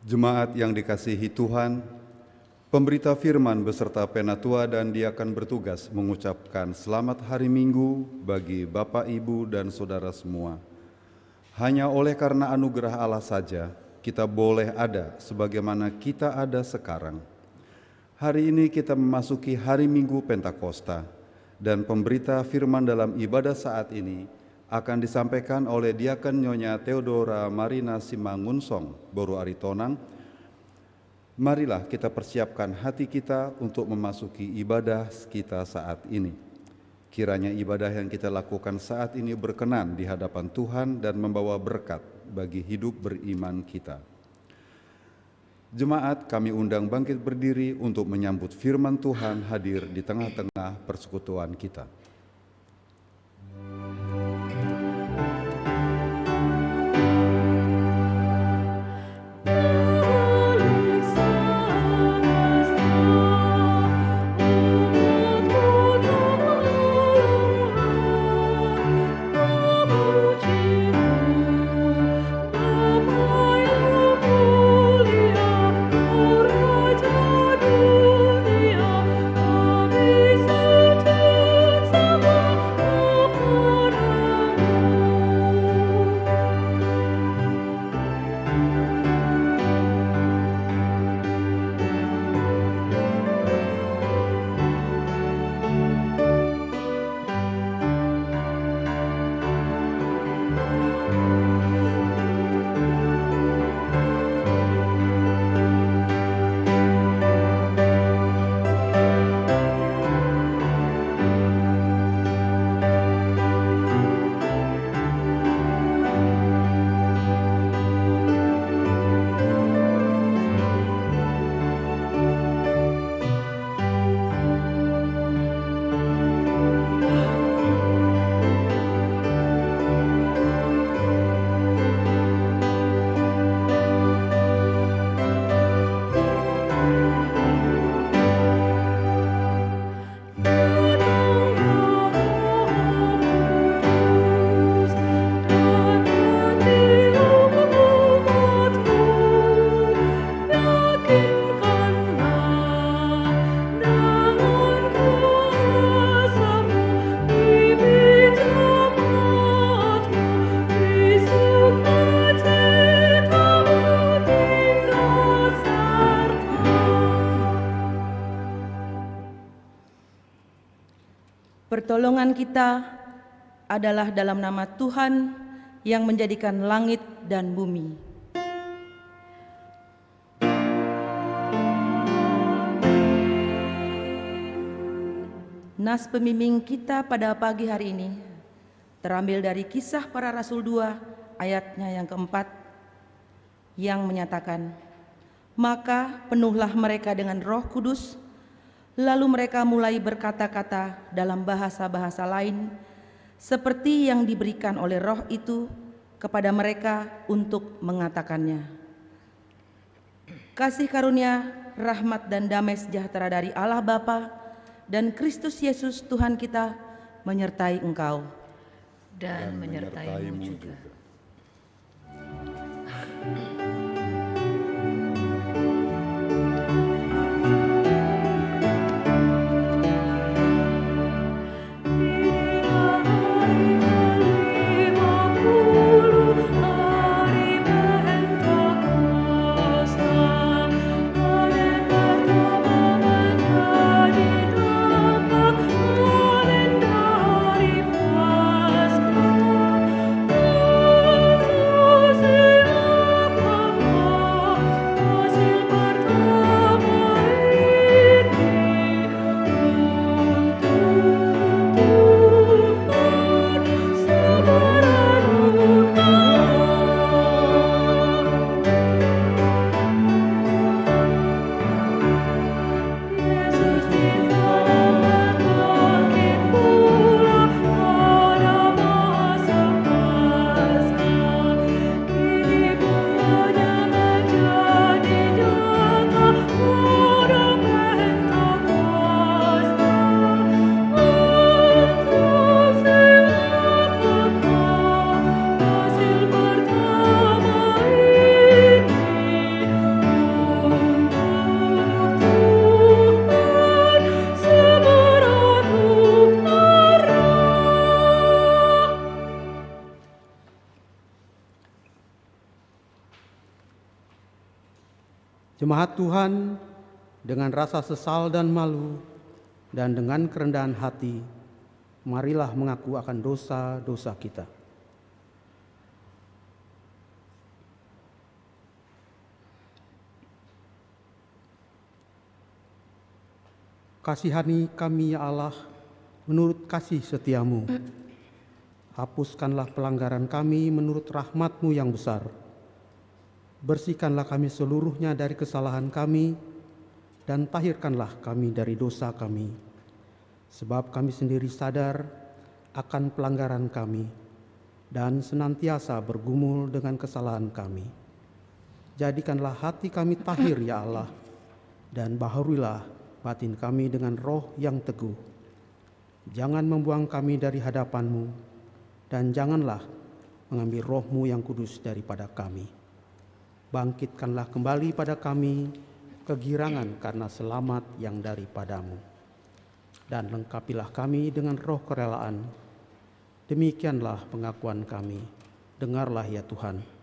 Jemaat yang dikasihi Tuhan, pemberita firman beserta penatua dan diakan bertugas mengucapkan selamat hari Minggu bagi Bapak, Ibu, dan Saudara semua. Hanya oleh karena anugerah Allah saja, kita boleh ada sebagaimana kita ada sekarang. Hari ini kita memasuki hari Minggu Pentakosta, dan pemberita firman dalam ibadah saat ini akan disampaikan oleh Diaken Nyonya Theodora Marina Simangunsong Boru Aritonang. Marilah kita persiapkan hati kita untuk memasuki ibadah kita saat ini. Kiranya ibadah yang kita lakukan saat ini berkenan di hadapan Tuhan dan membawa berkat bagi hidup beriman kita. Jemaat, kami undang bangkit berdiri untuk menyambut firman Tuhan hadir di tengah-tengah persekutuan kita. Pertolongan kita adalah dalam nama Tuhan yang menjadikan langit dan bumi. Nas pembimbing kita pada pagi hari ini terambil dari Kisah Para Rasul 2 ayatnya yang keempat yang menyatakan, "Maka penuhlah mereka dengan Roh Kudus, lalu mereka mulai berkata-kata dalam bahasa-bahasa lain, seperti yang diberikan oleh Roh itu kepada mereka untuk mengatakannya." Kasih karunia, rahmat dan damai sejahtera dari Allah Bapa dan Kristus Yesus Tuhan kita menyertai engkau. Dan menyertaimu juga. Oh Jemaat Tuhan, dengan rasa sesal dan malu dan dengan kerendahan hati, marilah mengaku akan dosa-dosa kita. Kasihani kami ya Allah, menurut kasih setiamu. Hapuskanlah pelanggaran kami menurut rahmat-Mu yang besar. Bersihkanlah kami seluruhnya dari kesalahan kami, dan tahirkanlah kami dari dosa kami. Sebab kami sendiri sadar akan pelanggaran kami, dan senantiasa bergumul dengan kesalahan kami. Jadikanlah hati kami tahir ya Allah, dan baharuilah batin kami dengan roh yang teguh. Jangan membuang kami dari hadapan-Mu, dan janganlah mengambil roh-Mu yang kudus daripada kami. Bangkitkanlah kembali pada kami kegirangan karena selamat yang daripada-Mu. Dan lengkapilah kami dengan roh kerelaan. Demikianlah pengakuan kami. Dengarlah ya Tuhan.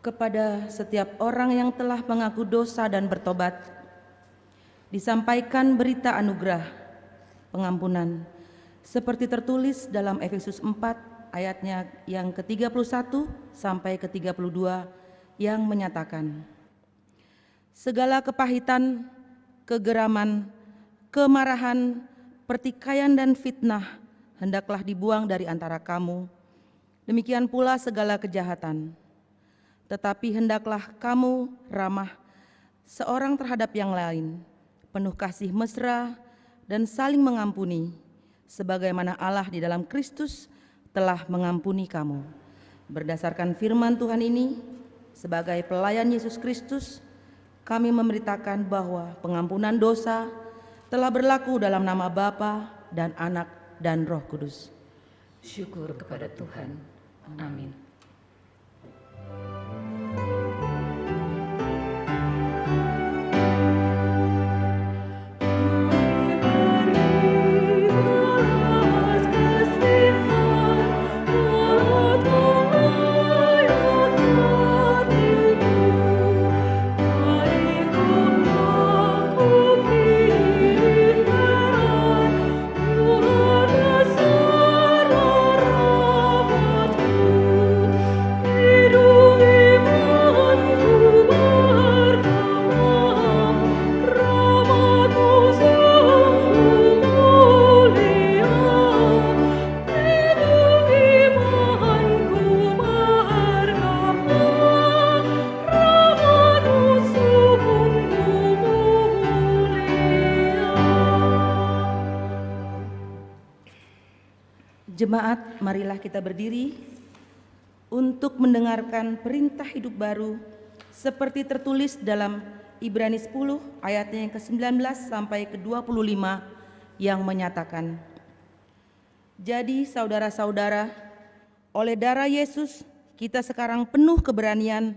Kepada setiap orang yang telah mengaku dosa dan bertobat, disampaikan berita anugerah, pengampunan, seperti tertulis dalam Efesus 4 ayatnya yang ke-31 sampai ke-32 yang menyatakan, segala kepahitan, kegeraman, kemarahan, pertikaian dan fitnah hendaklah dibuang dari antara kamu, demikian pula segala kejahatan. Tetapi hendaklah kamu ramah seorang terhadap yang lain, penuh kasih mesra dan saling mengampuni, sebagaimana Allah di dalam Kristus telah mengampuni kamu. Berdasarkan firman Tuhan ini, sebagai pelayan Yesus Kristus, kami memberitakan bahwa pengampunan dosa telah berlaku dalam nama Bapa dan Anak dan Roh Kudus. Syukur kepada Tuhan. Amin. Jemaat, marilah kita berdiri untuk mendengarkan perintah hidup baru seperti tertulis dalam Ibrani 10 ayatnya yang ke-19 sampai ke-25 yang menyatakan, jadi saudara-saudara, oleh darah Yesus kita sekarang penuh keberanian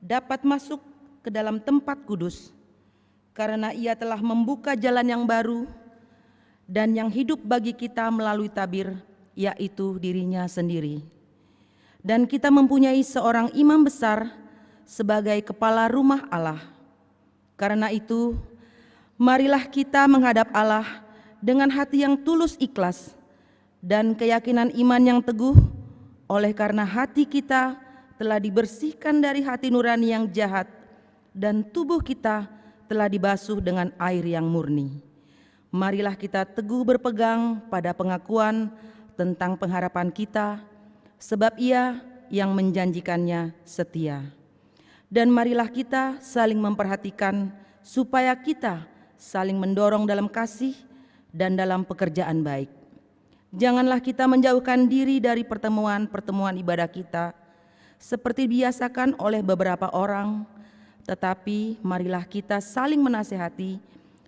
dapat masuk ke dalam tempat kudus, karena Ia telah membuka jalan yang baru dan yang hidup bagi kita melalui tabir, yaitu dirinya sendiri. Dan kita mempunyai seorang imam besar sebagai kepala rumah Allah. Karena itu, marilah kita menghadap Allah dengan hati yang tulus ikhlas dan keyakinan iman yang teguh, oleh karena hati kita telah dibersihkan dari hati nurani yang jahat dan tubuh kita telah dibasuh dengan air yang murni. Marilah kita teguh berpegang pada pengakuan tentang pengharapan kita, sebab Ia yang menjanjikannya setia. Dan marilah kita saling memperhatikan supaya kita saling mendorong dalam kasih dan dalam pekerjaan baik. Janganlah kita menjauhkan diri dari pertemuan-pertemuan ibadah kita, seperti dibiasakan oleh beberapa orang, tetapi marilah kita saling menasehati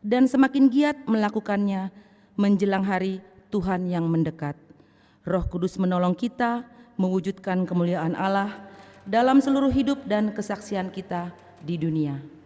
dan semakin giat melakukannya menjelang hari Tuhan yang mendekat. Roh Kudus menolong kita mewujudkan kemuliaan Allah dalam seluruh hidup dan kesaksian kita di dunia.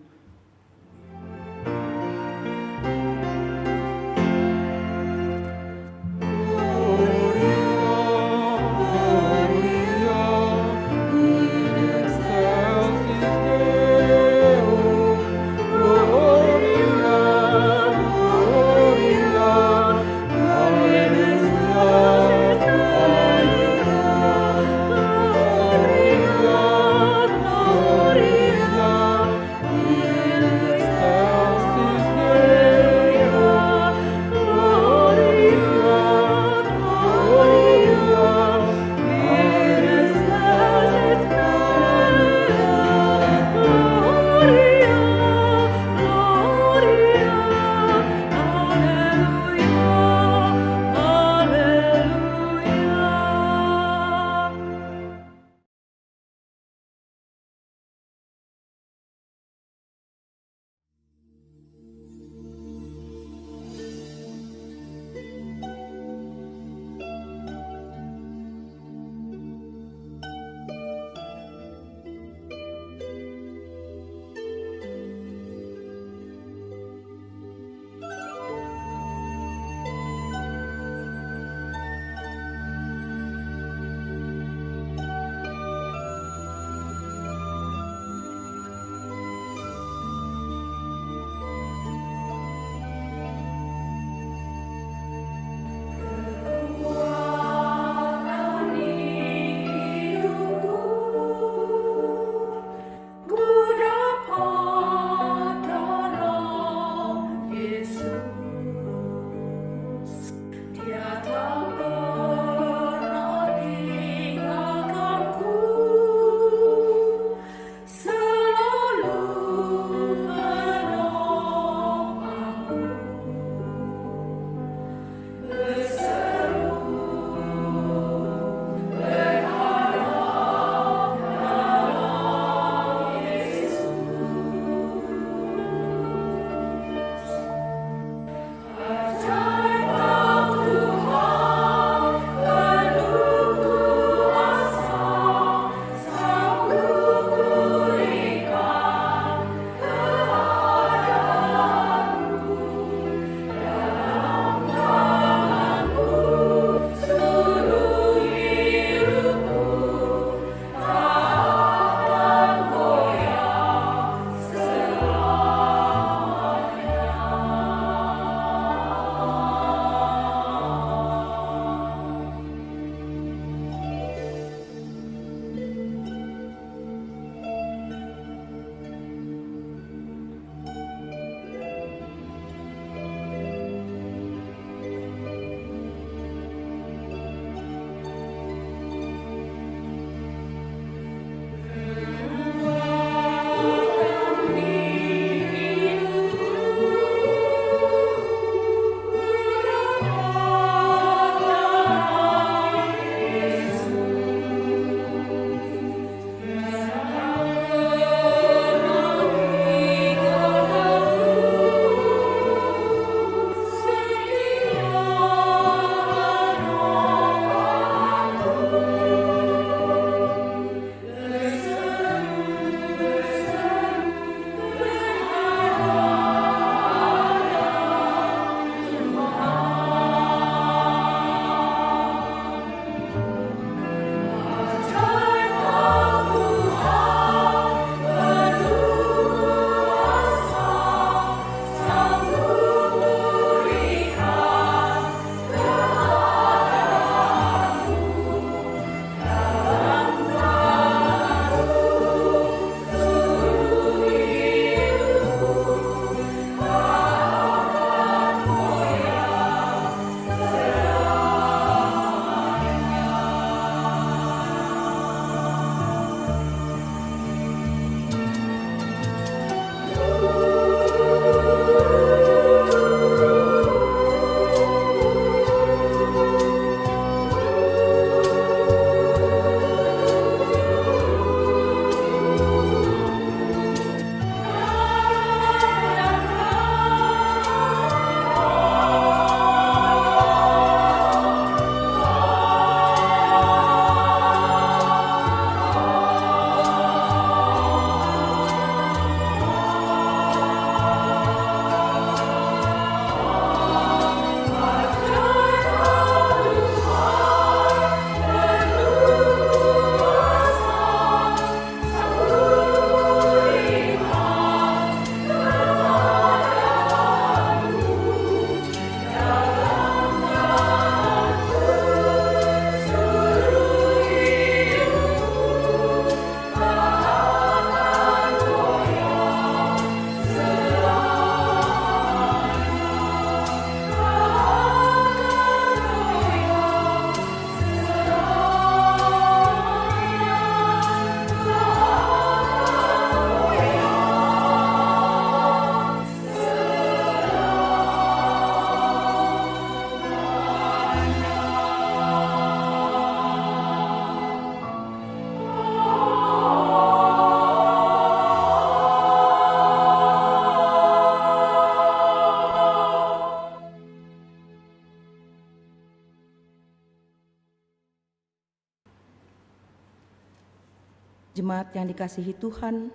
Jemaat yang dikasihi Tuhan,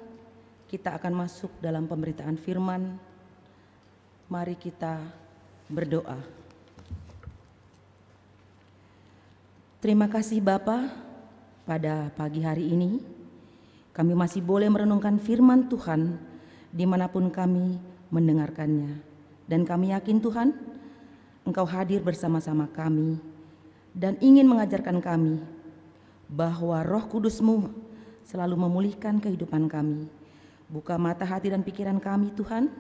kita akan masuk dalam pemberitaan firman. Mari kita berdoa. Terima kasih Bapa, pada pagi hari ini kami masih boleh merenungkan firman Tuhan dimanapun kami mendengarkannya. Dan kami yakin Tuhan, Engkau hadir bersama-sama kami dan ingin mengajarkan kami bahwa Roh Kudus-Mu selalu memulihkan kehidupan kami. Buka mata hati dan pikiran kami Tuhan,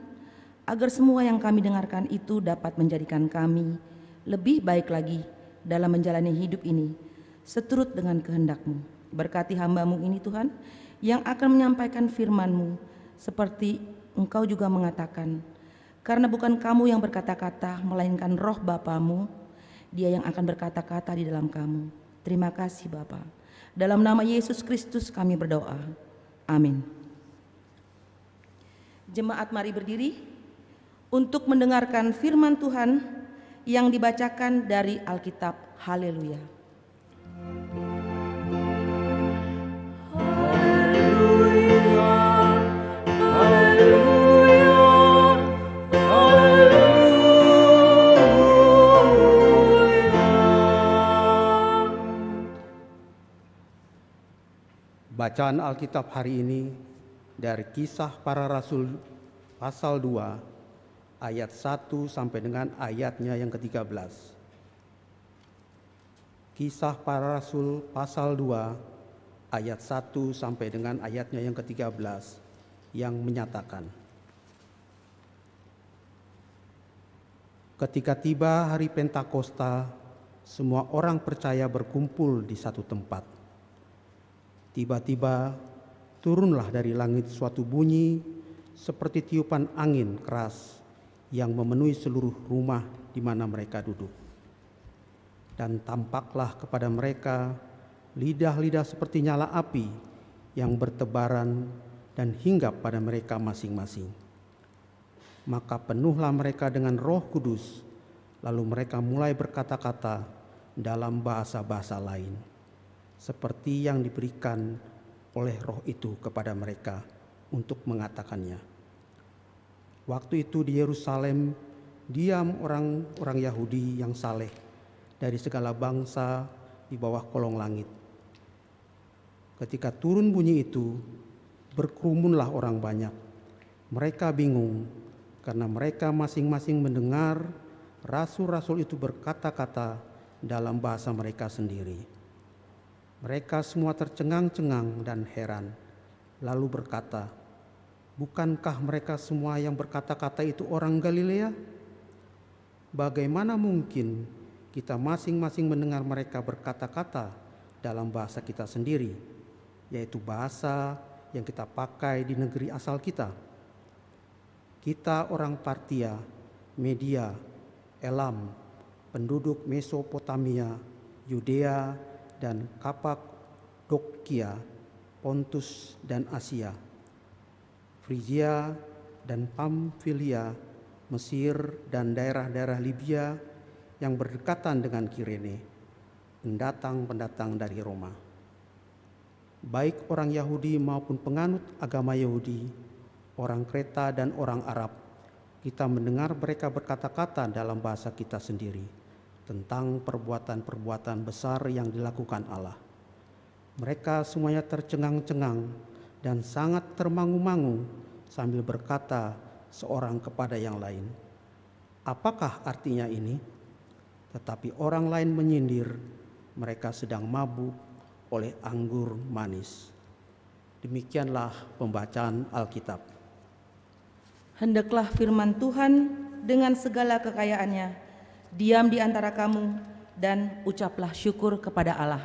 agar semua yang kami dengarkan itu dapat menjadikan kami lebih baik lagi dalam menjalani hidup ini, seturut dengan kehendak-Mu. Berkati hamba-Mu ini Tuhan, yang akan menyampaikan firman-Mu, seperti Engkau juga mengatakan, karena bukan kamu yang berkata-kata, melainkan Roh Bapa-Mu, Dia yang akan berkata-kata di dalam kamu. Terima kasih Bapa. Dalam nama Yesus Kristus kami berdoa. Amin. Jemaat mari berdiri untuk mendengarkan firman Tuhan yang dibacakan dari Alkitab. Haleluya. Bacaan Alkitab hari ini dari Kisah Para Rasul pasal 2 ayat 1 sampai dengan ayatnya yang ke-13. Kisah Para Rasul pasal 2 ayat 1 sampai dengan ayatnya yang ke-13 yang menyatakan, ketika tiba hari Pentakosta, semua orang percaya berkumpul di satu tempat. Tiba-tiba turunlah dari langit suatu bunyi seperti tiupan angin keras yang memenuhi seluruh rumah di mana mereka duduk. Dan tampaklah kepada mereka lidah-lidah seperti nyala api yang bertebaran dan hinggap pada mereka masing-masing. Maka penuhlah mereka dengan Roh Kudus, lalu mereka mulai berkata-kata dalam bahasa-bahasa lain, seperti yang diberikan oleh Roh itu kepada mereka untuk mengatakannya. Waktu itu di Yerusalem diam orang-orang Yahudi yang saleh dari segala bangsa di bawah kolong langit. Ketika turun bunyi itu, berkerumunlah orang banyak. Mereka bingung karena mereka masing-masing mendengar rasul-rasul itu berkata-kata dalam bahasa mereka sendiri. Mereka semua tercengang-cengang dan heran, lalu berkata, bukankah mereka semua yang berkata-kata itu orang Galilea? Bagaimana mungkin kita masing-masing mendengar mereka berkata-kata dalam bahasa kita sendiri, yaitu bahasa yang kita pakai di negeri asal kita? Kita orang Partia, Media, Elam, penduduk Mesopotamia, Yudea, dan Kapadokia, Pontus dan Asia, Frigia dan Pamfilia, Mesir dan daerah-daerah Libya yang berdekatan dengan Kirene, pendatang-pendatang dari Roma. Baik orang Yahudi maupun penganut agama Yahudi, orang Kreta dan orang Arab, kita mendengar mereka berkata-kata dalam bahasa kita sendiri tentang perbuatan-perbuatan besar yang dilakukan Allah. Mereka semuanya tercengang-cengang dan sangat termangu-mangu sambil berkata seorang kepada yang lain, apakah artinya ini? Tetapi orang lain menyindir, mereka sedang mabuk oleh anggur manis. Demikianlah pembacaan Alkitab. Hendaklah firman Tuhan dengan segala kekayaannya diam di antara kamu, dan ucaplah syukur kepada Allah.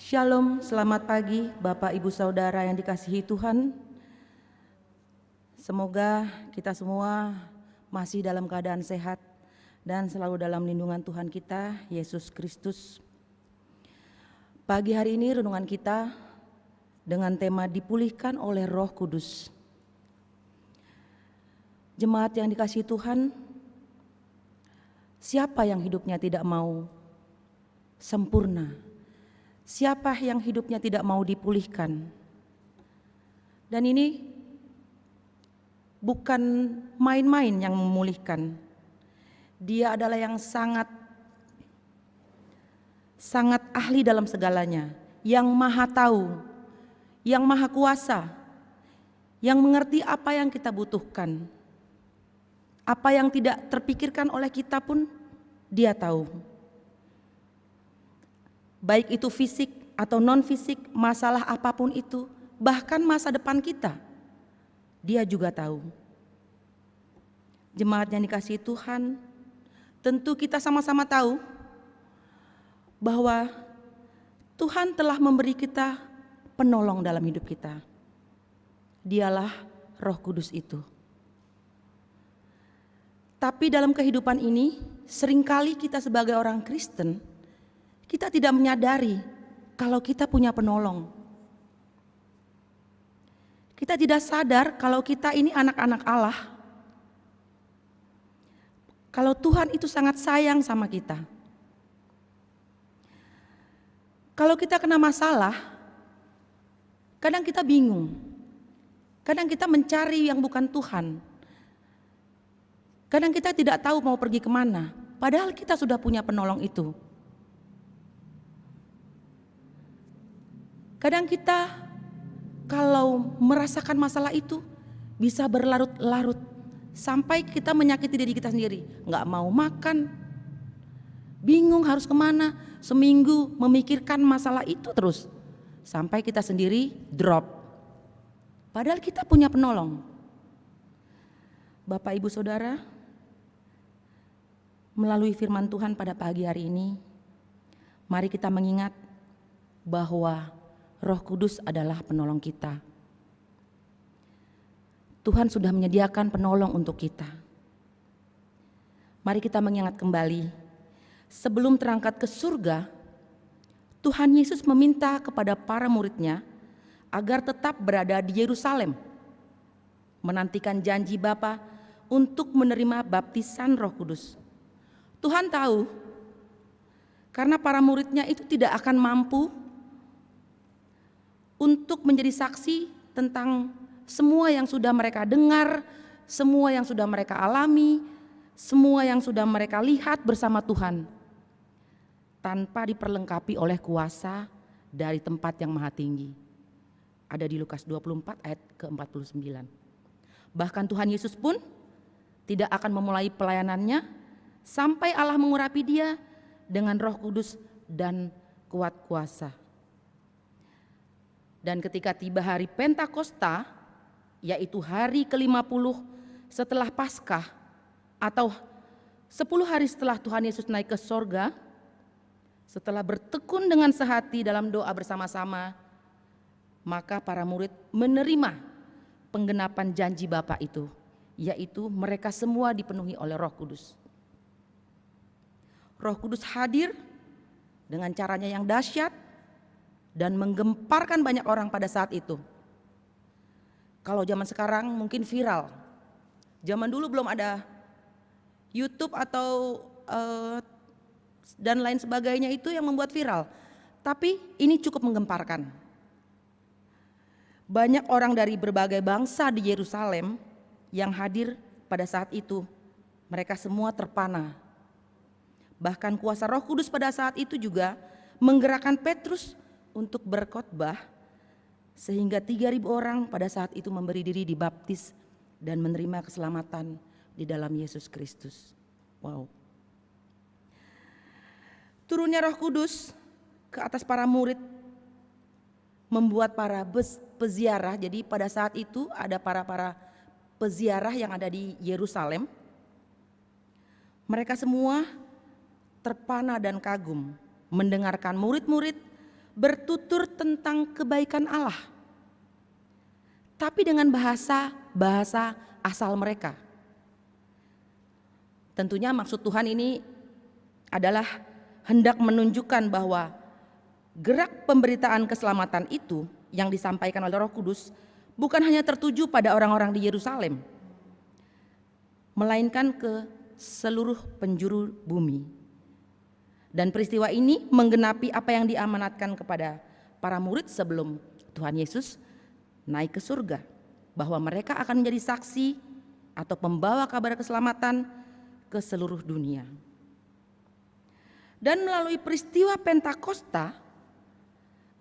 Shalom, selamat pagi Bapak Ibu Saudara yang dikasihi Tuhan. Semoga kita semua masih dalam keadaan sehat dan selalu dalam lindungan Tuhan kita, Yesus Kristus. Pagi hari ini renungan kita dengan tema dipulihkan oleh Roh Kudus. Jemaat yang dikasihi Tuhan, siapa yang hidupnya tidak mau sempurna? Siapa yang hidupnya tidak mau dipulihkan? Dan ini bukan main-main yang memulihkan. Dia adalah yang sangat ahli dalam segalanya, yang maha tahu, yang maha kuasa, yang mengerti apa yang kita butuhkan. Apa yang tidak terpikirkan oleh kita pun Dia tahu. Baik itu fisik atau non-fisik, masalah apapun itu, bahkan masa depan kita, Dia juga tahu. Jemaat yang dikasihi Tuhan, tentu kita sama-sama tahu bahwa Tuhan telah memberi kita penolong dalam hidup kita. Dialah Roh Kudus itu. Tapi dalam kehidupan ini, seringkali kita sebagai orang Kristen, kita tidak menyadari kalau kita punya penolong. Kita tidak sadar kalau kita ini anak-anak Allah. Kalau Tuhan itu sangat sayang sama kita. Kalau kita kena masalah, kadang kita bingung. Kadang kita mencari yang bukan Tuhan. Kadang kita tidak tahu mau pergi kemana, padahal kita sudah punya penolong itu. Kadang kita kalau merasakan masalah itu bisa berlarut-larut sampai kita menyakiti diri kita sendiri. Nggak mau makan, bingung harus kemana, seminggu memikirkan masalah itu terus. Sampai kita sendiri drop. Padahal kita punya penolong. Bapak Ibu Saudara, melalui firman Tuhan pada pagi hari ini, mari kita mengingat bahwa Roh Kudus adalah penolong kita. Tuhan sudah menyediakan penolong untuk kita. Mari kita mengingat kembali, sebelum terangkat ke surga, Tuhan Yesus meminta kepada para murid-Nya agar tetap berada di Yerusalem, menantikan janji Bapa untuk menerima baptisan Roh Kudus. Tuhan tahu, karena para murid-Nya itu tidak akan mampu untuk menjadi saksi tentang semua yang sudah mereka dengar, semua yang sudah mereka alami, semua yang sudah mereka lihat bersama Tuhan, tanpa diperlengkapi oleh kuasa dari tempat yang maha tinggi. Ada di Lukas 24 ayat ke-49. Bahkan Tuhan Yesus pun tidak akan memulai pelayanannya sampai Allah mengurapi Dia dengan Roh Kudus dan kuat kuasa. Dan ketika tiba hari Pentakosta, yaitu hari ke-50 setelah Paskah atau 10 hari setelah Tuhan Yesus naik ke sorga, setelah bertekun dengan sehati dalam doa bersama-sama, maka para murid menerima penggenapan janji Bapa itu, yaitu mereka semua dipenuhi oleh Roh Kudus. Roh Kudus hadir dengan caranya yang dahsyat dan menggemparkan banyak orang pada saat itu. Kalau zaman sekarang mungkin viral. Zaman dulu belum ada YouTube atau dan lain sebagainya itu yang membuat viral. Tapi ini cukup menggemparkan. Banyak orang dari berbagai bangsa di Yerusalem yang hadir pada saat itu. Mereka semua terpana. Bahkan kuasa Roh Kudus pada saat itu juga menggerakkan Petrus untuk berkhotbah, sehingga 3.000 orang pada saat itu memberi diri dibaptis dan menerima keselamatan di dalam Yesus Kristus. Wow. Turunnya Roh Kudus ke atas para murid membuat para peziarah, jadi pada saat itu ada para peziarah yang ada di Yerusalem. Mereka semua terpana dan kagum mendengarkan murid-murid bertutur tentang kebaikan Allah, tapi dengan bahasa asal mereka. Tentunya maksud Tuhan ini adalah hendak menunjukkan bahwa gerak pemberitaan keselamatan itu yang disampaikan oleh Roh Kudus bukan hanya tertuju pada orang-orang di Yerusalem, melainkan ke seluruh penjuru bumi. Dan peristiwa ini menggenapi apa yang diamanatkan kepada para murid sebelum Tuhan Yesus naik ke surga, bahwa mereka akan menjadi saksi atau pembawa kabar keselamatan ke seluruh dunia. Dan melalui peristiwa Pentakosta,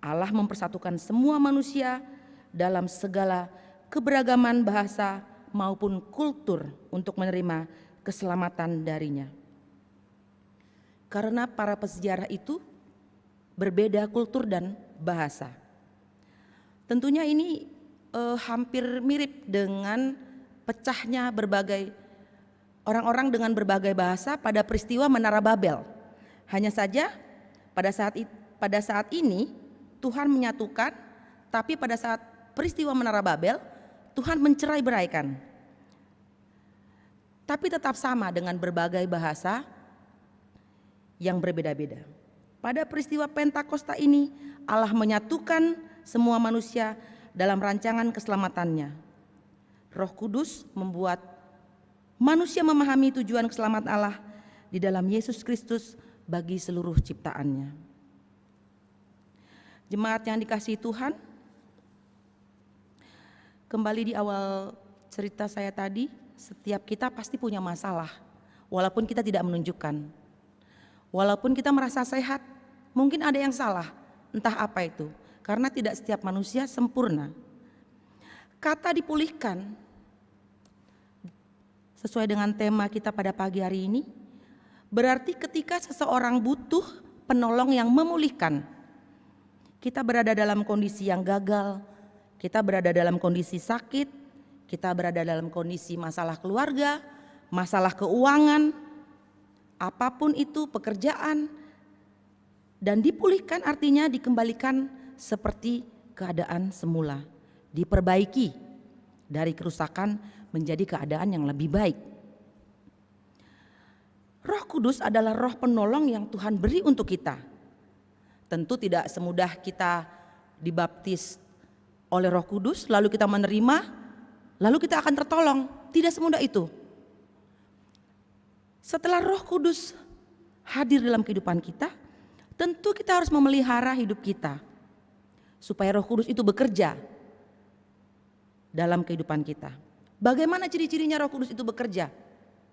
Allah mempersatukan semua manusia dalam segala keberagaman bahasa maupun kultur untuk menerima keselamatan darinya. Karena para pesejarah itu berbeda kultur dan bahasa. Tentunya ini hampir mirip dengan pecahnya berbagai orang-orang dengan berbagai bahasa pada peristiwa Menara Babel. Hanya saja pada saat ini Tuhan menyatukan, tapi pada saat peristiwa Menara Babel Tuhan mencerai-beraikan. Tapi tetap sama dengan berbagai bahasa yang berbeda-beda. Pada peristiwa Pentakosta ini Allah menyatukan semua manusia dalam rancangan keselamatannya. Roh Kudus membuat manusia memahami tujuan keselamatan Allah di dalam Yesus Kristus bagi seluruh ciptaannya. Jemaat yang dikasihi Tuhan, kembali di awal cerita saya tadi, setiap kita pasti punya masalah, walaupun kita tidak menunjukkan. Walaupun kita merasa sehat, mungkin ada yang salah, entah apa itu, karena tidak setiap manusia sempurna. Kata dipulihkan, sesuai dengan tema kita pada pagi hari ini, berarti ketika seseorang butuh penolong yang memulihkan, kita berada dalam kondisi yang gagal, kita berada dalam kondisi sakit, kita berada dalam kondisi masalah keluarga, masalah keuangan, apapun itu, pekerjaan, dan dipulihkan artinya dikembalikan seperti keadaan semula, diperbaiki dari kerusakan menjadi keadaan yang lebih baik. Roh Kudus adalah roh penolong yang Tuhan beri untuk kita. Tentu tidak semudah kita dibaptis oleh Roh Kudus lalu kita menerima, lalu kita akan tertolong. Tidak semudah itu. Setelah Roh Kudus hadir dalam kehidupan kita, tentu kita harus memelihara hidup kita supaya Roh Kudus itu bekerja dalam kehidupan kita. Bagaimana ciri-cirinya Roh Kudus itu bekerja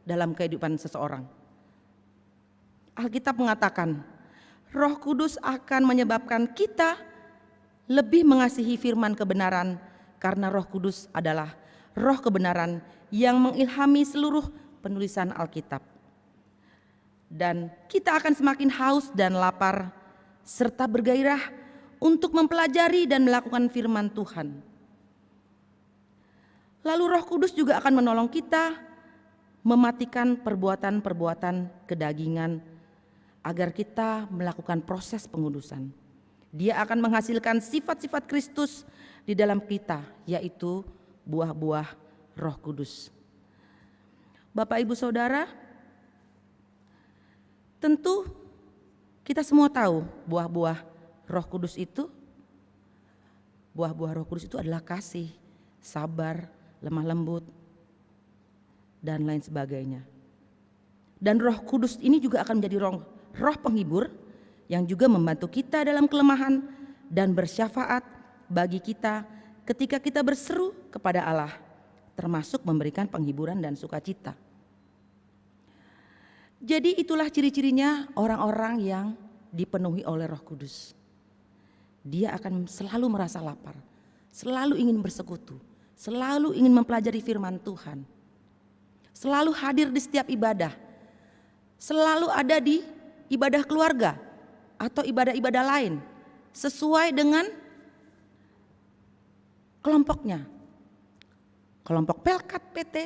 dalam kehidupan seseorang? Alkitab mengatakan, Roh Kudus akan menyebabkan kita lebih mengasihi firman kebenaran karena Roh Kudus adalah roh kebenaran yang mengilhami seluruh penulisan Alkitab. Dan kita akan semakin haus dan lapar serta bergairah untuk mempelajari dan melakukan firman Tuhan. Lalu Roh Kudus juga akan menolong kita mematikan perbuatan-perbuatan kedagingan agar kita melakukan proses pengudusan. Dia akan menghasilkan sifat-sifat Kristus di dalam kita, yaitu buah-buah Roh Kudus. Bapak Ibu Saudara, tentu kita semua tahu buah-buah Roh Kudus itu, buah-buah Roh Kudus itu adalah kasih, sabar, lemah lembut, dan lain sebagainya. Dan Roh Kudus ini juga akan menjadi roh penghibur yang juga membantu kita dalam kelemahan dan bersyafaat bagi kita ketika kita berseru kepada Allah, termasuk memberikan penghiburan dan sukacita. Jadi itulah ciri-cirinya orang-orang yang dipenuhi oleh Roh Kudus. Dia akan selalu merasa lapar, selalu ingin bersekutu, selalu ingin mempelajari firman Tuhan, selalu hadir di setiap ibadah, selalu ada di ibadah keluarga atau ibadah-ibadah lain sesuai dengan kelompoknya. Kelompok Pelkat PT,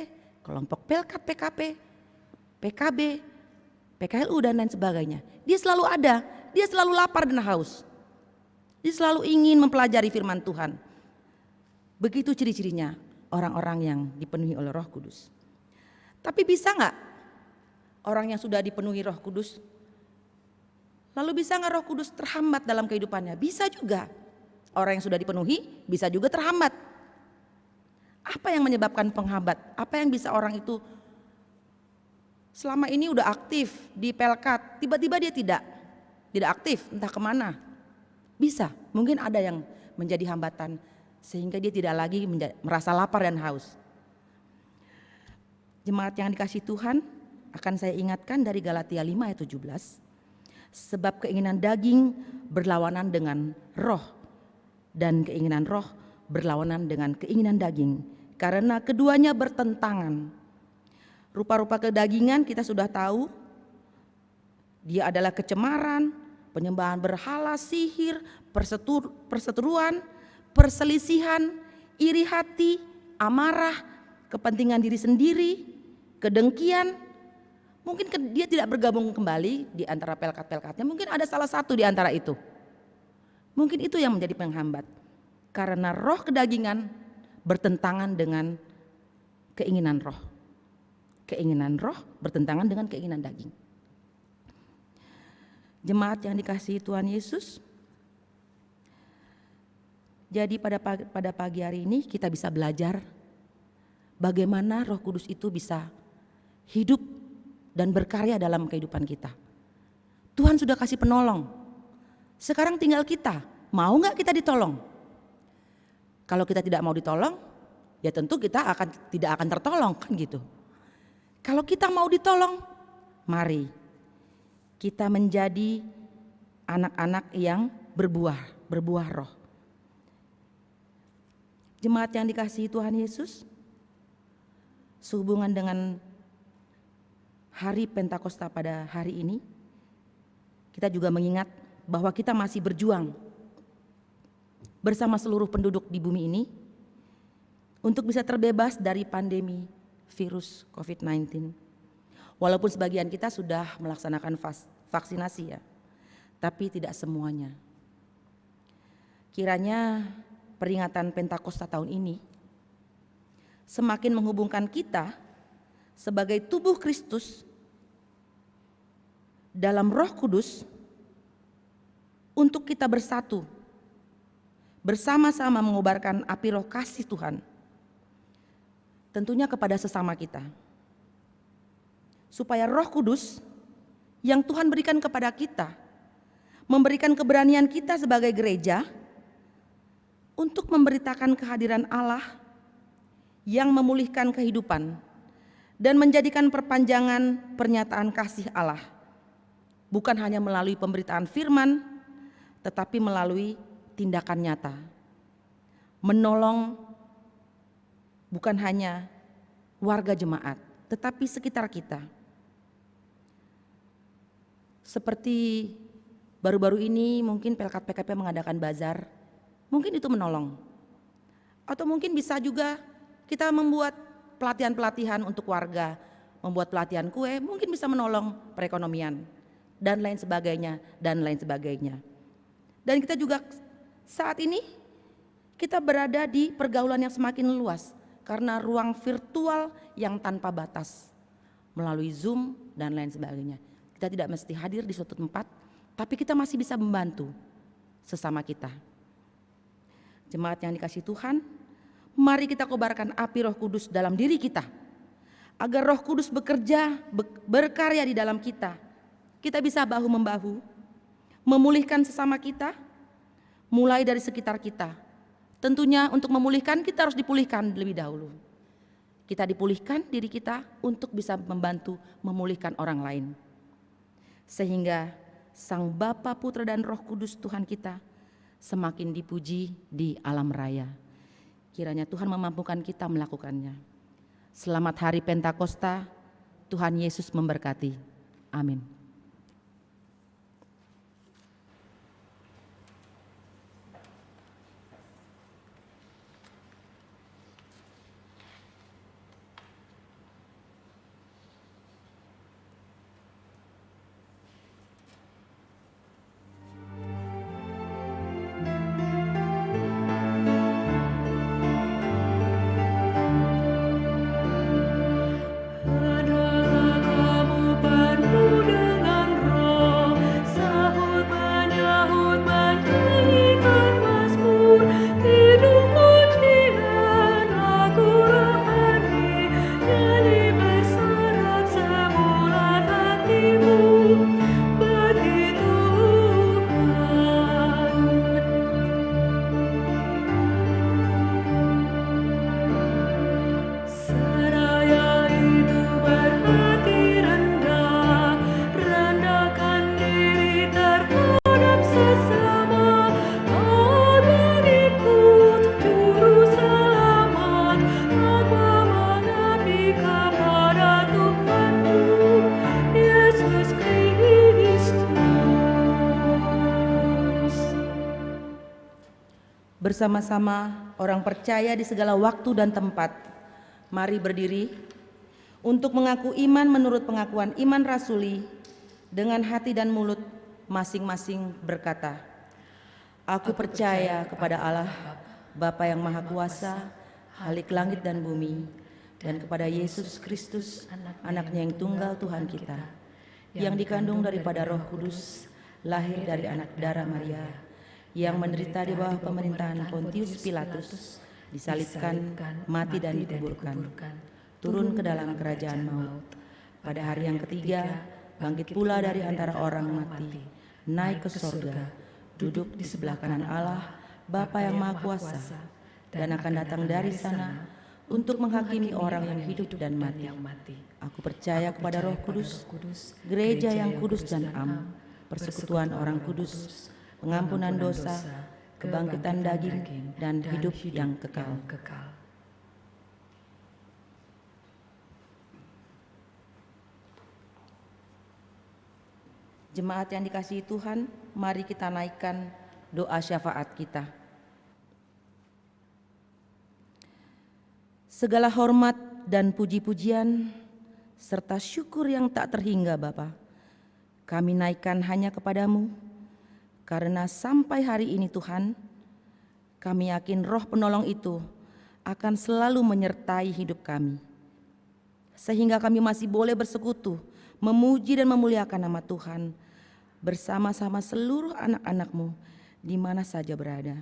kelompok Pelkat PKP, PKB, PKLU dan lain sebagainya. Dia selalu ada, dia selalu lapar dan haus. Dia selalu ingin mempelajari firman Tuhan. Begitu ciri-cirinya orang-orang yang dipenuhi oleh Roh Kudus. Tapi bisa nggak orang yang sudah dipenuhi Roh Kudus, lalu bisa nggak Roh Kudus terhambat dalam kehidupannya? Bisa juga. Orang yang sudah dipenuhi bisa juga terhambat. Apa yang menyebabkan penghambat? Apa yang bisa orang itu selama ini udah aktif di Pelkat, tiba-tiba dia tidak aktif, entah kemana? Bisa, mungkin ada yang menjadi hambatan sehingga dia tidak lagi merasa lapar dan haus. Jemaat yang dikasihi Tuhan, akan saya ingatkan dari Galatia 5 ayat 17. Sebab keinginan daging berlawanan dengan roh, dan keinginan roh berlawanan dengan keinginan daging, karena keduanya bertentangan. Rupa-rupa kedagingan kita sudah tahu, dia adalah kecemaran, penyembahan berhala, sihir, perseteruan, perselisihan, iri hati, amarah, kepentingan diri sendiri, kedengkian. Mungkin dia tidak bergabung kembali di antara pelkat-pelkatnya, mungkin ada salah satu di antara itu. Mungkin itu yang menjadi penghambat. Karena roh kedagingan bertentangan dengan keinginan roh. Keinginan roh bertentangan dengan keinginan daging. Jemaat yang dikasihi Tuhan Yesus, jadi pada pagi hari ini kita bisa belajar bagaimana Roh Kudus itu bisa hidup dan berkarya dalam kehidupan kita. Tuhan sudah kasih penolong, sekarang tinggal kita, mau gak kita ditolong? Kalau kita tidak mau ditolong, ya tentu kita tidak akan tertolong, kan gitu. Kalau kita mau ditolong, mari kita menjadi anak-anak yang berbuah roh. Jemaat yang dikasihi Tuhan Yesus, sehubungan dengan hari Pentakosta pada hari ini, kita juga mengingat bahwa kita masih berjuang bersama seluruh penduduk di bumi ini untuk bisa terbebas dari pandemi virus COVID-19. Walaupun sebagian kita sudah melaksanakan vaksinasi ya, tapi tidak semuanya. Kiranya peringatan Pentakosta tahun ini semakin menghubungkan kita sebagai tubuh Kristus dalam Roh Kudus untuk kita bersatu, bersama-sama mengobarkan api roh kasih Tuhan, tentunya kepada sesama kita. Supaya Roh Kudus yang Tuhan berikan kepada kita, memberikan keberanian kita sebagai gereja untuk memberitakan kehadiran Allah yang memulihkan kehidupan dan menjadikan perpanjangan pernyataan kasih Allah, bukan hanya melalui pemberitaan firman, tetapi melalui tindakan nyata, menolong bukan hanya warga jemaat, tetapi sekitar kita. Seperti baru-baru ini mungkin Pelkat PKP mengadakan bazar, mungkin itu menolong. Atau mungkin bisa juga kita membuat pelatihan-pelatihan untuk warga, membuat pelatihan kue, mungkin bisa menolong perekonomian dan lain sebagainya dan lain sebagainya. Dan kita juga saat ini kita berada di pergaulan yang semakin luas karena ruang virtual yang tanpa batas melalui Zoom dan lain sebagainya. Kita tidak mesti hadir di suatu tempat, tapi kita masih bisa membantu sesama kita. Jemaat yang dikasihi Tuhan, mari kita kobarkan api Roh Kudus dalam diri kita, agar Roh Kudus bekerja, berkarya di dalam kita. Kita bisa bahu-membahu, memulihkan sesama kita, mulai dari sekitar kita. Tentunya untuk memulihkan kita harus dipulihkan lebih dahulu. Kita dipulihkan diri kita untuk bisa membantu memulihkan orang lain. Sehingga Sang Bapa, Putra dan Roh Kudus Tuhan kita semakin dipuji di alam raya. Kiranya Tuhan memampukan kita melakukannya. Selamat Hari Pentakosta, Tuhan Yesus memberkati. Amin. Bersama-sama orang percaya di segala waktu dan tempat, mari berdiri untuk mengaku iman menurut pengakuan iman rasuli dengan hati dan mulut masing-masing berkata, Aku percaya kepada Allah, Bapa yang Maha Kuasa, Khalik langit dan bumi, dan kepada Yesus Kristus, anaknya yang tunggal Tuhan kita, yang dikandung daripada Roh Kudus, lahir dari anak darah Maria, yang menderita di bawah pemerintahan Pontius Pilatus, disalibkan, mati dan dikuburkan, turun ke dalam kerajaan maut. Pada hari yang ketiga, bangkit pula dari antara orang mati, naik ke sorga, duduk di sebelah kanan Allah, Bapa yang Maha Kuasa, dan akan datang dari sana untuk menghakimi orang yang hidup dan mati. Aku percaya kepada Roh Kudus, gereja yang kudus dan am, persekutuan orang kudus, pengampunan dosa, kebangkitan daging, dan hidup yang kekal. Jemaat yang dikasihi Tuhan, mari kita naikkan doa syafaat kita. Segala hormat dan puji-pujian serta syukur yang tak terhingga Bapa, kami naikkan hanya kepadamu, karena sampai hari ini Tuhan, kami yakin Roh Penolong itu akan selalu menyertai hidup kami, sehingga kami masih boleh bersekutu, memuji dan memuliakan nama Tuhan bersama-sama seluruh anak-anak-Mu di mana saja berada.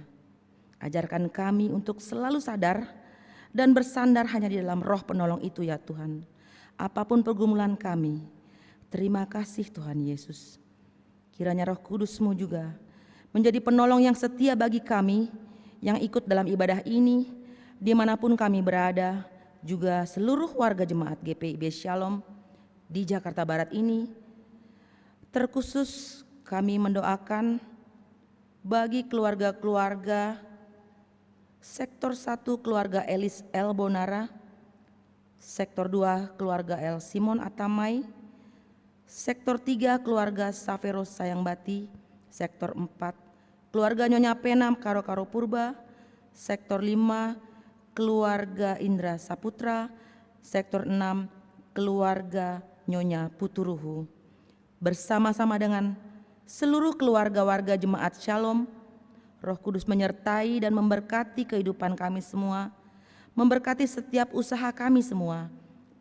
Ajarkan kami untuk selalu sadar dan bersandar hanya di dalam Roh Penolong itu ya Tuhan. Apapun pergumulan kami, terima kasih Tuhan Yesus. Kiranya Roh Kudus-Mu juga menjadi penolong yang setia bagi kami yang ikut dalam ibadah ini dimanapun kami berada, juga seluruh warga jemaat GPIB Shalom di Jakarta Barat ini. Terkhusus kami mendoakan bagi keluarga-keluarga Sektor 1 keluarga Elis L. Bonara, Sektor 2 keluarga L. Simon Atamai, Sektor 3 keluarga Saveros Sayangbati, Sektor 4 keluarga Nyonya Penam Karo-Karo Purba, Sektor 5 keluarga Indra Saputra, Sektor 6 keluarga Nyonya Puturuhu. Bersama-sama dengan seluruh keluarga warga Jemaat Shalom, Roh Kudus menyertai dan memberkati kehidupan kami semua, memberkati setiap usaha kami semua,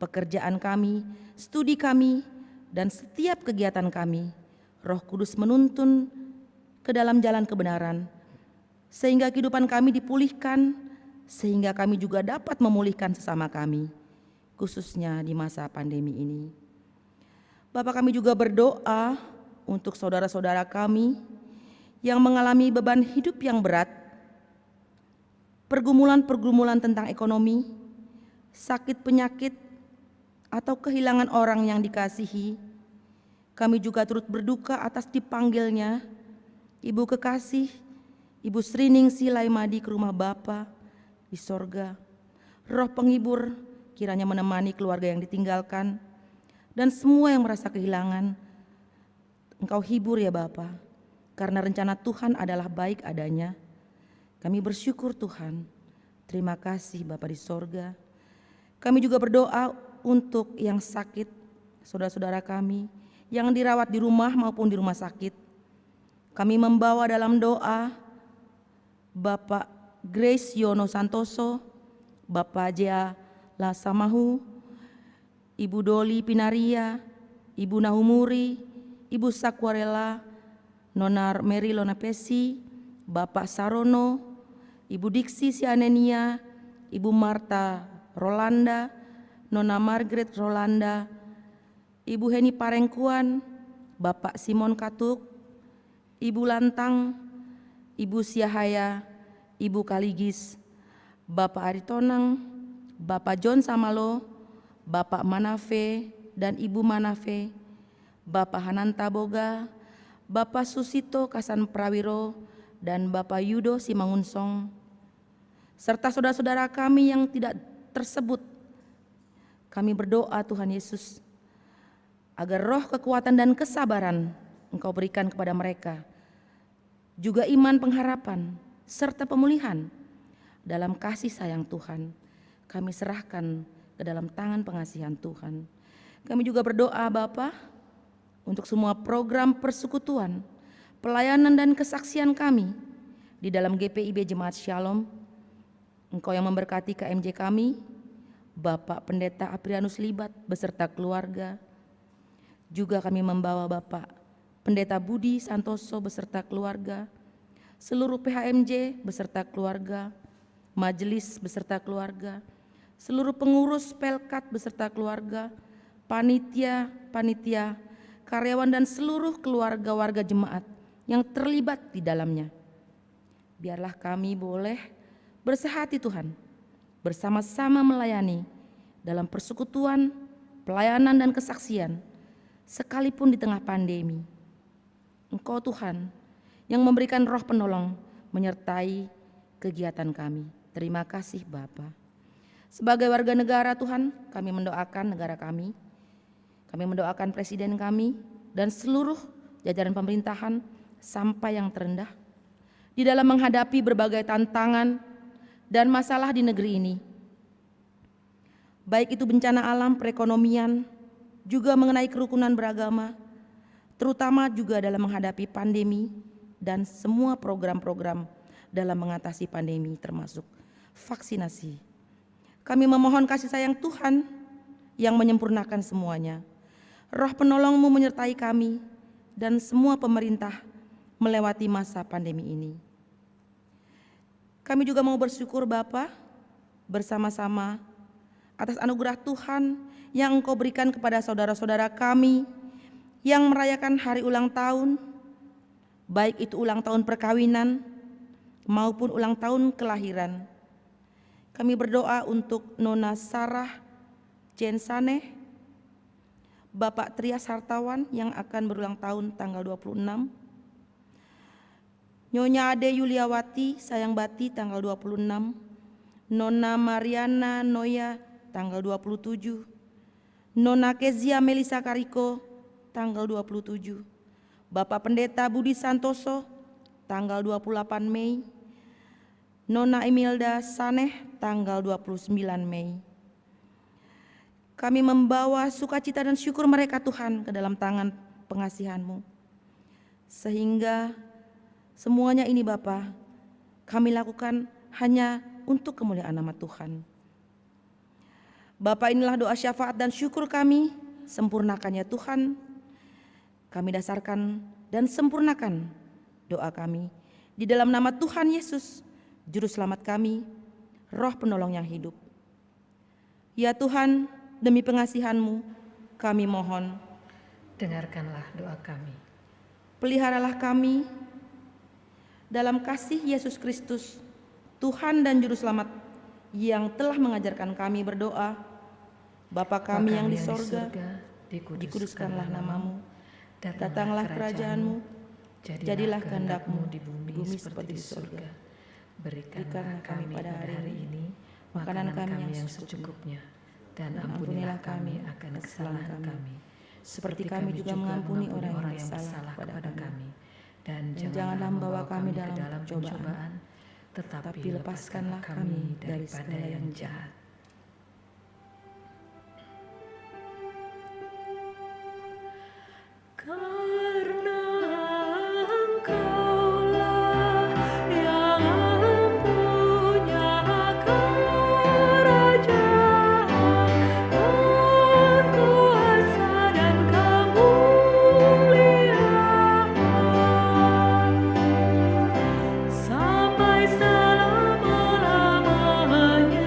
pekerjaan kami, studi kami, dan setiap kegiatan kami. Roh Kudus menuntun ke dalam jalan kebenaran, sehingga kehidupan kami dipulihkan, sehingga kami juga dapat memulihkan sesama kami, khususnya di masa pandemi ini. Bapak, kami juga berdoa untuk saudara-saudara kami yang mengalami beban hidup yang berat, pergumulan-pergumulan tentang ekonomi, sakit penyakit, atau kehilangan orang yang dikasihi. Kami juga turut berduka atas dipanggilnya Ibu kekasih, Ibu Sriningsi Laimadi ke rumah Bapa di sorga. Roh penghibur kiranya menemani keluarga yang ditinggalkan dan semua yang merasa kehilangan. Engkau hibur ya Bapa, karena rencana Tuhan adalah baik adanya. Kami bersyukur Tuhan. Terima kasih Bapa di sorga. Kami juga berdoa untuk yang sakit, saudara-saudara kami yang dirawat di rumah maupun di rumah sakit. Kami membawa dalam doa Bapak Grace Yono Santoso, Bapak Jea Lasamahu, Ibu Doli Pinaria, Ibu Nahumuri, Ibu Sakwarela, Nonar Mary Lonapesi, Bapak Sarono, Ibu Diksi Sianenia, Ibu Marta Rolanda, Nona Margaret Rolanda, Ibu Heni Parengkuan, Bapak Simon Katuk, Ibu Lantang, Ibu Siahaya, Ibu Kaligis, Bapak Aritonang, Bapak John Samalo, Bapak Manafe dan Ibu Manafe, Bapak Hananta Boga, Bapak Susito Kasan Prawiro, dan Bapak Yudo Simangunsong, serta saudara-saudara kami yang tidak tersebut. Kami berdoa Tuhan Yesus, agar roh kekuatan dan kesabaran Engkau berikan kepada mereka, juga iman pengharapan, serta pemulihan. Dalam kasih sayang Tuhan, kami serahkan ke dalam tangan pengasihan Tuhan. Kami juga berdoa Bapa untuk semua program persekutuan, pelayanan dan kesaksian kami di dalam GPIB Jemaat Shalom. Engkau yang memberkati KMJ kami, Bapak Pendeta Aprianus Libat beserta keluarga. Juga kami membawa Bapak Pendeta Budi Santoso beserta keluarga, seluruh PHMJ beserta keluarga, majelis beserta keluarga, seluruh pengurus Pelkat beserta keluarga, panitia, karyawan dan seluruh keluarga warga jemaat yang terlibat di dalamnya. Biarlah kami boleh bersehati Tuhan, bersama-sama melayani dalam persekutuan, pelayanan dan kesaksian, sekalipun di tengah pandemi. Engkau Tuhan yang memberikan roh penolong menyertai kegiatan kami. Terima kasih Bapa. Sebagai warga negara Tuhan, kami mendoakan negara kami mendoakan presiden kami dan seluruh jajaran pemerintahan sampai yang terendah di dalam menghadapi berbagai tantangan dan masalah di negeri ini. Baik itu bencana alam, perekonomian, juga mengenai kerukunan beragama, terutama juga dalam menghadapi pandemi dan semua program-program dalam mengatasi pandemi termasuk vaksinasi. Kami memohon kasih sayang Tuhan yang menyempurnakan semuanya. Roh penolong-Mu menyertai kami dan semua pemerintah melewati masa pandemi ini. Kami juga mau bersyukur Bapa bersama-sama atas anugerah Tuhan yang Engkau berikan kepada saudara-saudara kami yang merayakan hari ulang tahun, baik itu ulang tahun perkawinan maupun ulang tahun kelahiran. Kami berdoa untuk Nona Sarah Jensaneh, Bapak Trias Hartawan yang akan berulang tahun tanggal 26, Nyonya Ade Yuliawati Sayang Bati tanggal 26, Nona Mariana Noya tanggal 27, Nona Kezia Melisa Kariko tanggal 27, Bapak Pendeta Budi Santoso tanggal 28 Mei, Nona Emilda Saneh tanggal 29 Mei. Kami membawa sukacita dan syukur mereka Tuhan ke dalam tangan pengasihan-Mu. Sehingga semuanya ini Bapa kami lakukan hanya untuk kemuliaan nama Tuhan. Bapa, inilah doa syafaat dan syukur kami, sempurnakan ya Tuhan. Kami dasarkan dan sempurnakan doa kami di dalam nama Tuhan Yesus, Juru Selamat kami, Roh Penolong yang hidup. Ya Tuhan, demi pengasihan-Mu, kami mohon, Dengarkanlah doa kami. peliharalah kami dalam kasih Yesus Kristus, Tuhan dan Juru Selamat yang telah mengajarkan kami berdoa. Bapa kami yang di sorga, dikuduskanlah nama-Mu, datanglah kerajaan-Mu, jadilah kehendak-Mu di bumi seperti di sorga. Berikanlah kami pada hari ini makanan kami yang secukupnya, dan ampunilah kami akan kesalahan kami, seperti kami juga mengampuni orang yang bersalah kepada kami. Dan janganlah membawa kami dalam pencobaan, tetapi lepaskanlah kami daripada yang jahat. Karena Engkaulah yang mempunyai kerajaan dan kuasa dan kemuliaan sampai selama-lamanya.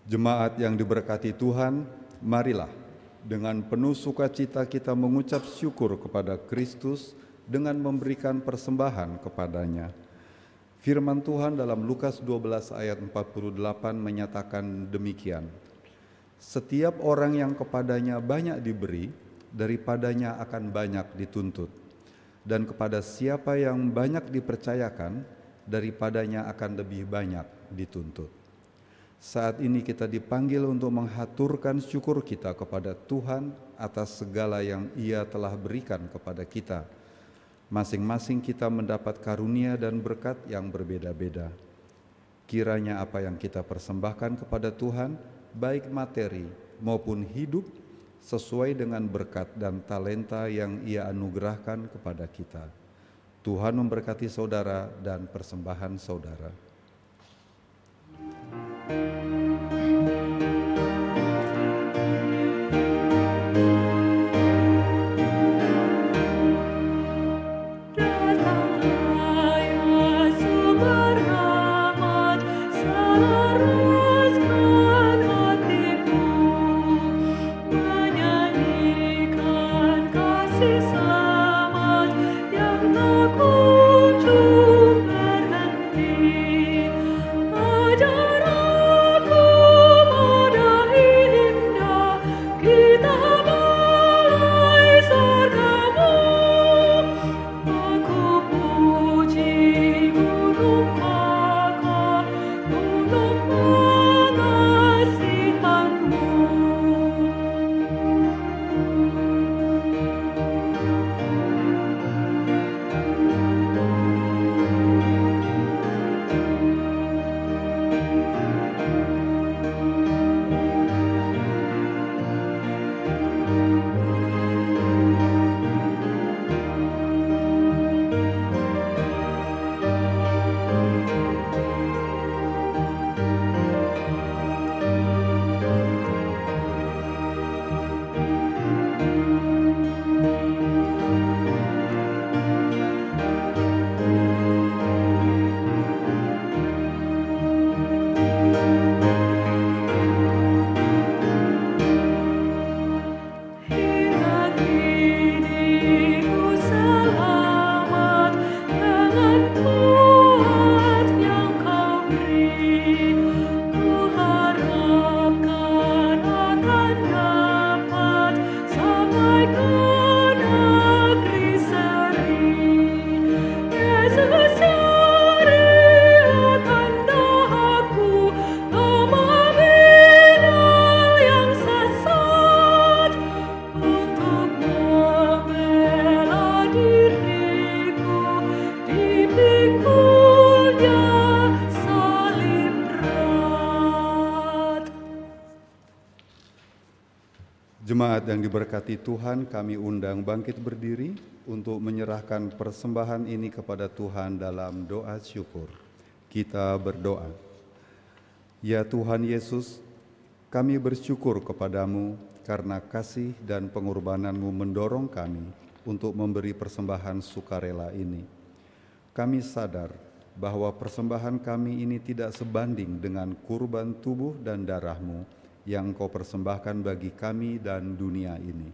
Jemaat yang diberkati Tuhan, marilah dengan penuh sukacita kita mengucap syukur kepada Kristus dengan memberikan persembahan kepadanya. Firman Tuhan dalam Lukas 12 ayat 48 menyatakan demikian. Setiap orang yang kepadanya banyak diberi, daripadanya akan banyak dituntut. Dan kepada siapa yang banyak dipercayakan, daripadanya akan lebih banyak dituntut. Saat ini kita dipanggil untuk menghaturkan syukur kita kepada Tuhan atas segala yang Ia telah berikan kepada kita. Masing-masing kita mendapat karunia dan berkat yang berbeda-beda. Kiranya apa yang kita persembahkan kepada Tuhan, baik materi maupun hidup, sesuai dengan berkat dan talenta yang Ia anugerahkan kepada kita. Tuhan memberkati saudara dan persembahan saudara. Jemaat yang diberkati Tuhan, kami undang bangkit berdiri untuk menyerahkan persembahan ini kepada Tuhan dalam doa syukur. Kita berdoa. Ya Tuhan Yesus, kami bersyukur kepadamu karena kasih dan pengorbanan-Mu mendorong kami untuk memberi persembahan sukarela ini. Kami sadar bahwa persembahan kami ini tidak sebanding dengan kurban tubuh dan darah-Mu yang Kau persembahkan bagi kami dan dunia ini.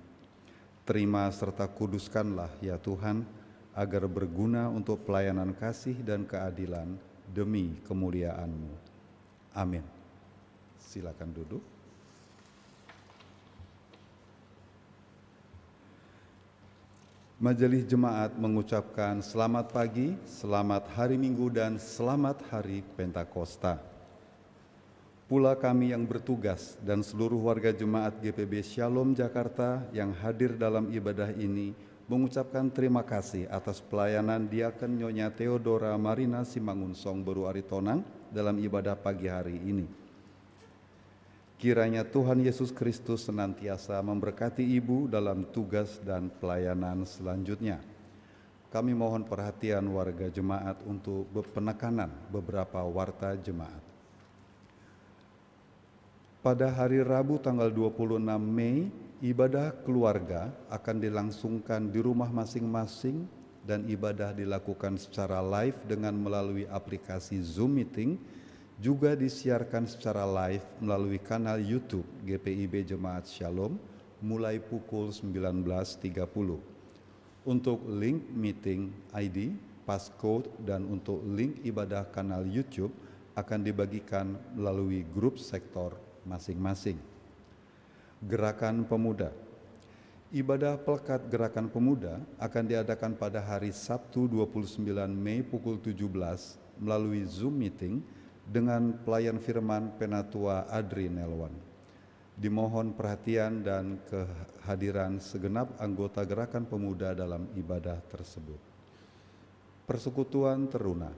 Terima serta kuduskanlah ya Tuhan, agar berguna untuk pelayanan kasih dan keadilan demi kemuliaan-Mu. Amin. Silakan duduk. Majelis Jemaat mengucapkan selamat pagi, selamat hari Minggu, dan selamat hari Pentakosta. Pula kami yang bertugas dan seluruh warga Jemaat GPB Shalom Jakarta yang hadir dalam ibadah ini mengucapkan terima kasih atas pelayanan Diaken Nyonya Theodora Marina Simangunsong Beru Aritonang dalam ibadah pagi hari ini. Kiranya Tuhan Yesus Kristus senantiasa memberkati Ibu dalam tugas dan pelayanan selanjutnya. Kami mohon perhatian warga jemaat untuk penekanan beberapa warta jemaat. Pada hari Rabu tanggal 26 Mei, ibadah keluarga akan dilangsungkan di rumah masing-masing dan ibadah dilakukan secara live dengan melalui aplikasi Zoom Meeting juga disiarkan secara live melalui kanal YouTube GPIB Jemaat Shalom mulai pukul 19.30. Untuk link meeting ID, passcode, dan untuk link ibadah kanal YouTube akan dibagikan melalui grup sektor masing-masing. Gerakan Pemuda. Ibadah Pelekat Gerakan Pemuda akan diadakan pada hari Sabtu 29 Mei pukul 17 melalui Zoom meeting dengan pelayan firman Penatua Adri Nelwan. Dimohon perhatian dan kehadiran segenap anggota Gerakan Pemuda dalam ibadah tersebut. Persekutuan Teruna.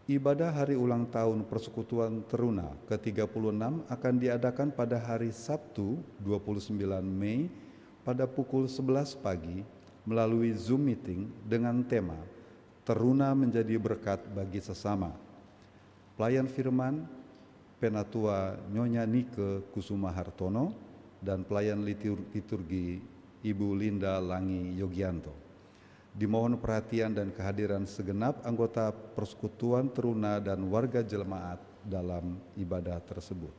Ibadah hari ulang tahun Persekutuan Teruna ke-36 akan diadakan pada hari Sabtu 29 Mei pada pukul 11 pagi melalui Zoom meeting dengan tema Teruna menjadi berkat bagi sesama. Pelayan firman Penatua Nyonya Nike Kusuma Hartono dan pelayan liturgi Ibu Linda Langi Yogianto. Dimohon perhatian dan kehadiran segenap anggota Persekutuan Teruna dan warga jemaat dalam ibadah tersebut.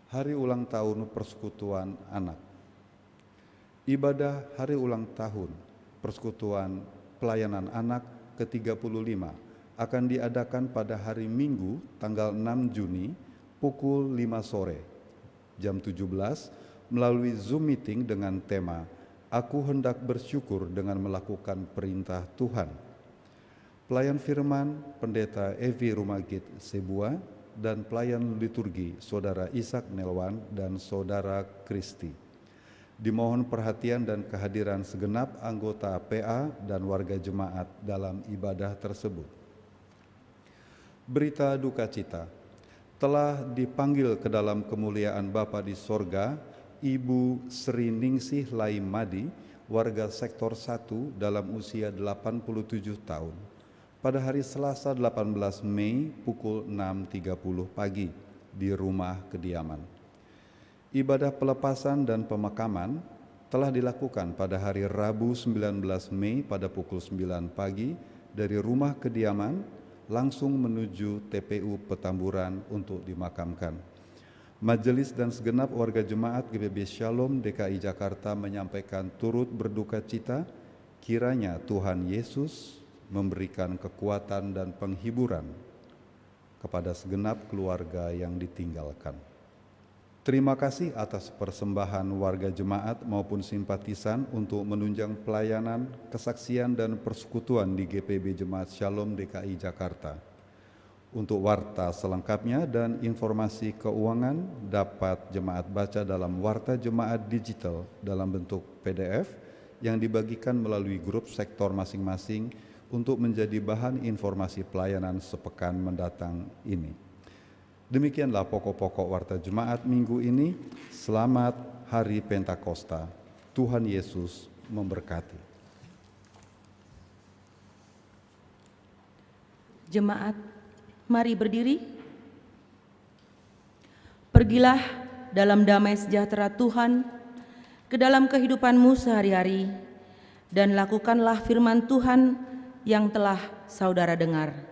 Hari ulang tahun Persekutuan Anak. Ibadah hari ulang tahun Persekutuan Pelayanan Anak ke-35 akan diadakan pada hari Minggu tanggal 6 Juni pukul 5 sore jam 17 melalui Zoom meeting dengan tema Aku hendak bersyukur dengan melakukan perintah Tuhan. Pelayan firman Pendeta Evi Rumagit Sebua dan pelayan liturgi Saudara Ishak Nelwan dan Saudara Kristi. Dimohon perhatian dan kehadiran segenap anggota PA dan warga jemaat dalam ibadah tersebut. Berita duka cita. Telah dipanggil ke dalam kemuliaan Bapa di sorga, Ibu Sri Ningsih Laimadi, warga sektor 1 dalam usia 87 tahun. Pada hari Selasa 18 Mei pukul 6.30 pagi di rumah kediaman. Ibadah pelepasan dan pemakaman telah dilakukan pada hari Rabu 19 Mei pada pukul 9 pagi dari rumah kediaman langsung menuju TPU Petamburan untuk dimakamkan. Majelis dan segenap warga jemaat GPIB Shalom DKI Jakarta menyampaikan turut berduka cita kiranya Tuhan Yesus memberikan kekuatan dan penghiburan kepada segenap keluarga yang ditinggalkan. Terima kasih atas persembahan warga jemaat maupun simpatisan untuk menunjang pelayanan, kesaksian, dan persekutuan di GPIB Jemaat Shalom DKI Jakarta. Untuk warta selengkapnya dan informasi keuangan dapat jemaat baca dalam warta jemaat digital dalam bentuk PDF yang dibagikan melalui grup sektor masing-masing untuk menjadi bahan informasi pelayanan sepekan mendatang ini. Demikianlah pokok-pokok warta jemaat minggu ini. Selamat Hari Pentakosta. Tuhan Yesus memberkati. Jemaat, mari berdiri. Pergilah dalam damai sejahtera Tuhan ke dalam kehidupanmu sehari-hari dan lakukanlah firman Tuhan yang telah saudara dengar.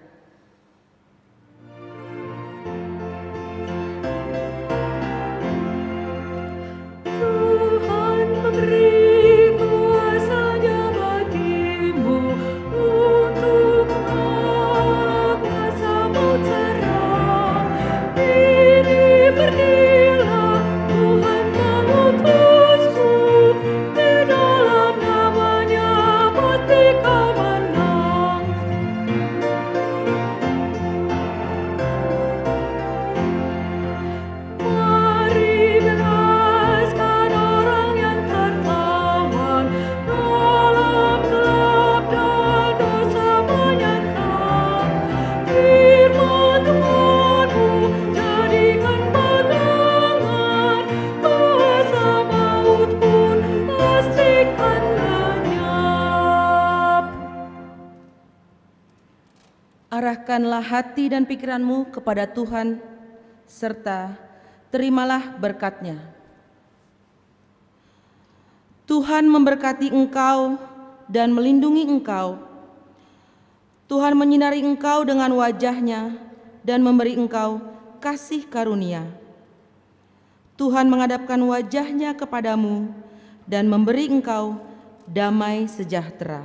Arahkanlah hati dan pikiranmu kepada Tuhan, serta terimalah berkat-Nya. Tuhan memberkati engkau dan melindungi engkau. Tuhan menyinari engkau dengan wajah-Nya dan memberi engkau kasih karunia. Tuhan menghadapkan wajahnya kepadamu dan memberi engkau damai sejahtera.